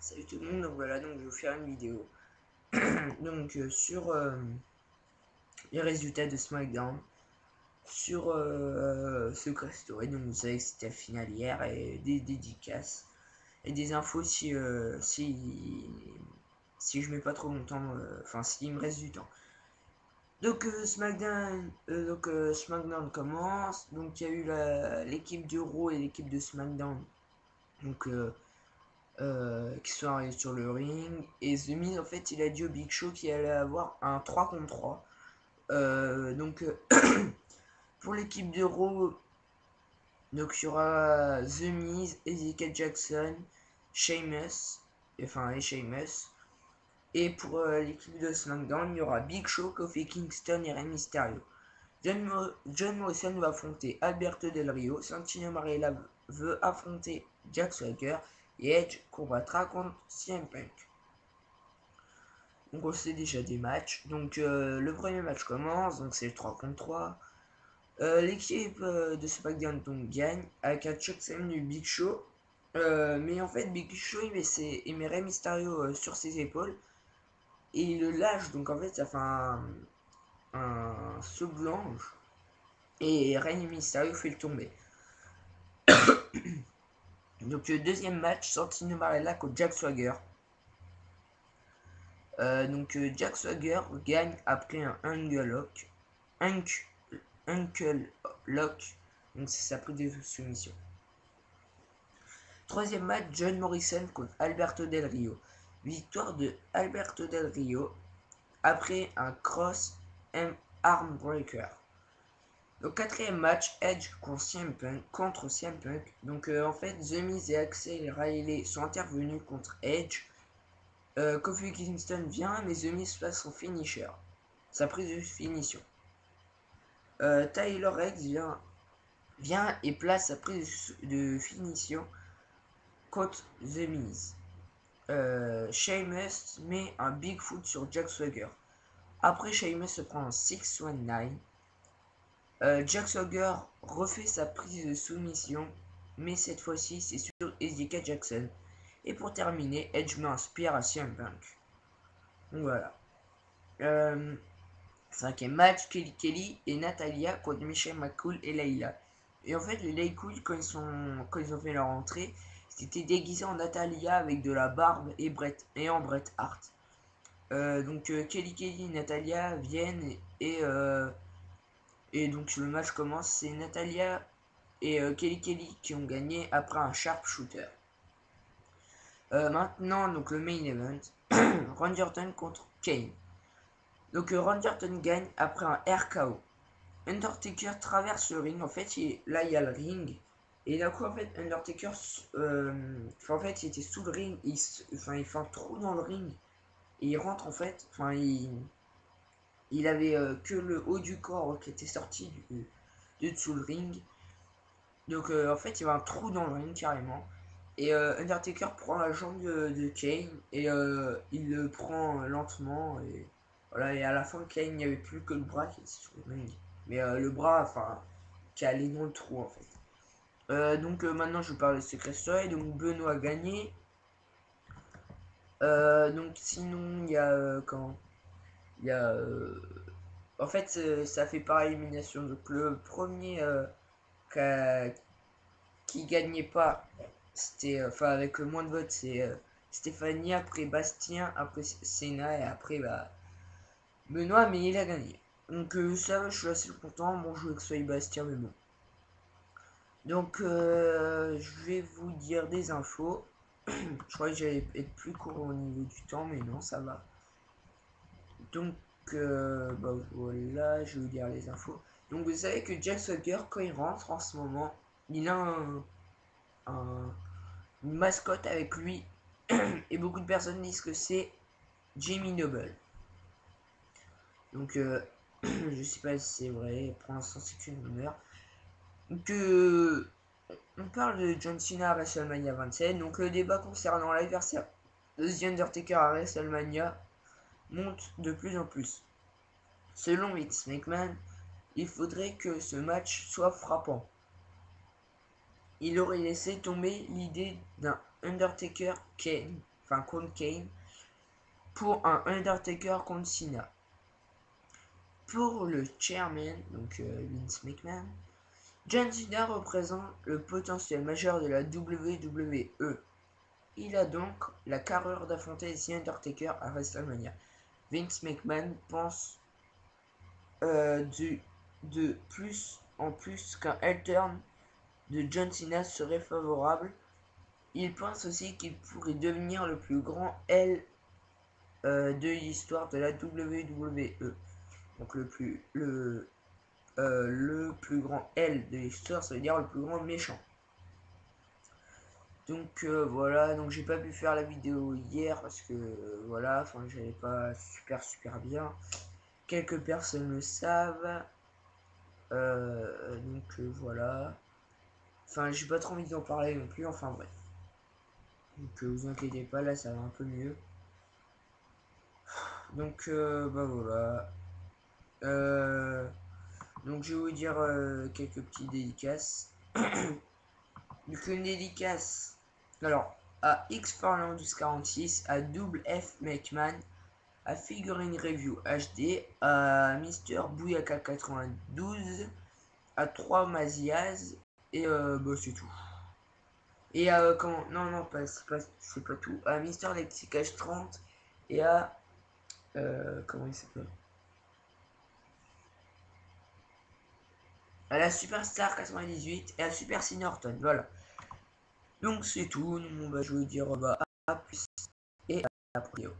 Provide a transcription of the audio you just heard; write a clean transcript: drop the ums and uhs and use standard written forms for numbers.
Salut tout le monde, donc voilà, donc je vais vous faire une vidéo donc sur les résultats de SmackDown sur Secret Story. Donc vous savez que c'était la finale hier et des dédicaces et des infos si je mets pas trop longtemps, enfin s'il me reste du temps. Donc SmackDown commence. Donc il y a eu l'équipe de Raw et l'équipe de SmackDown. Donc qui sont arrivés sur le ring. Et The Miz, en fait, il a dit au Big Show qu'il allait avoir un 3 contre 3. Pour l'équipe de Raw, donc il y aura The Miz, Ezekiel Jackson, Sheamus, et Sheamus. Et pour l'équipe de SmackDown, il y aura Big Show, Kofi Kingston et Rey Mysterio. John Morrison va affronter Alberto Del Rio. Santino Marella veut affronter Jack Swagger. Et Edge combattra contre CM Punk. Donc on sait déjà des matchs. Donc le premier match commence, donc c'est le 3 contre 3. L'équipe de SmackDown donc gagne avec un choc du Big Show. Mais en fait Big Show il met Rey Mysterio sur ses épaules. Et il le lâche, donc en fait ça fait un saut de l'ange. Et Rey Mysterio fait le tomber. Donc le deuxième match, Santino Marella contre Jack Swagger. Jack Swagger gagne après un Uncle Lock. Donc c'est sa prise de soumission. Troisième match, John Morrison contre Alberto Del Rio. Victoire de Alberto Del Rio après un cross arm breaker. Donc quatrième match, Edge contre CM Punk. Donc en fait, The Miz et Axel Riley sont intervenus contre Edge. Kofi Kingston vient, mais The Miz passe son finisher, sa prise de finition. Tyler Rex vient et place sa prise de finition contre The Miz. Sheamus met un Bigfoot sur Jack Swagger. Après, Sheamus se prend un 619. Jack Swagger refait sa prise de soumission, mais cette fois-ci c'est sur Ezekiel Jackson. Et pour terminer, Edge met un spear à CM Punk. Donc voilà. Cinquième match, Kelly et Natalia contre Michelle McCool et Layla. Et en fait, les Laycool, quand ils ont fait leur entrée, c'était déguisé en Natalia avec de la barbe et en Bret Hart. Kelly et Natalia viennent et donc le match commence. C'est Natalia et Kelly qui ont gagné après un sharpshooter. Maintenant, donc le main event, Randy Orton contre Kane. Donc Randy Orton gagne après un RKO. Undertaker traverse le ring. En fait, là il y a le ring. Et d'un coup, en fait, Undertaker, en fait, il était sous le ring. Il fait un trou dans le ring. Et il rentre, en fait. Il avait que le haut du corps qui était sorti de dessous le ring. Donc, en fait, il y avait un trou dans le ring carrément. Et Undertaker prend la jambe de Kane. Et il le prend lentement. Et voilà, et à la fin, Kane, il n'y avait plus que le bras qui était sur le ring. Mais le bras, qui allait dans le trou en fait. Maintenant je vous parle de Secret Story. Donc Benoît a gagné. Donc sinon il y a quand il y a en fait ça fait par élimination. Donc le premier qui gagnait pas, c'était avec le moins de votes, c'est Stéphanie, après Bastien, après Senna et après Benoît, mais il a gagné. Donc ça je suis assez content. Bon, je veux que ce soit Bastien, mais bon. Donc, je vais vous dire des infos. Je crois que j'allais être plus court au niveau du temps, mais non, ça va. Donc, voilà, je vais vous dire les infos. Donc, vous savez que Jack Swagger, quand il rentre en ce moment, il a une mascotte avec lui. Et beaucoup de personnes disent que c'est Jamie Noble. Donc, je sais pas si c'est vrai. Pour l'instant, c'est qu'une rumeur. Donc, on parle de John Cena à WrestleMania 27. Donc le débat concernant l'adversaire de The Undertaker à WrestleMania monte de plus en plus. Selon Vince McMahon, il faudrait que ce match soit frappant. Il aurait laissé tomber l'idée d'un Undertaker Kane enfin contre Kane, pour un Undertaker contre Cena. Pour le chairman, donc Vince McMahon, John Cena représente le potentiel majeur de la WWE. Il a donc la carrure d'affronter The Undertaker à WrestleMania. Vince McMahon pense de plus en plus qu'un heel turn de John Cena serait favorable. Il pense aussi qu'il pourrait devenir le plus grand heel de l'histoire de la WWE. Donc le plus grand heel de l'histoire, ça veut dire le plus grand méchant. Donc voilà, donc j'ai pas pu faire la vidéo hier parce que voilà, enfin j'allais pas super bien. Quelques personnes le savent. Donc voilà. Enfin j'ai pas trop envie d'en parler non plus, enfin bref. Donc vous inquiétez pas, là ça va un peu mieux. Donc bah voilà. Donc je vais vous dire quelques petits dédicaces. Donc une dédicace. Alors à X Farlandus 46, à Double F McMahon, à Figurine Review HD, à Mister Bouyaka 92, à 3 Maziaz, et bah c'est tout. Et comment. Non, c'est pas tout. À Mister Lexicage 30 et à. Comment il s'appelle? À la Superstar 98 et à Super C Norton. Voilà. Donc c'est tout. Bah, je vais vous dire bah, à plus et à la prochaine.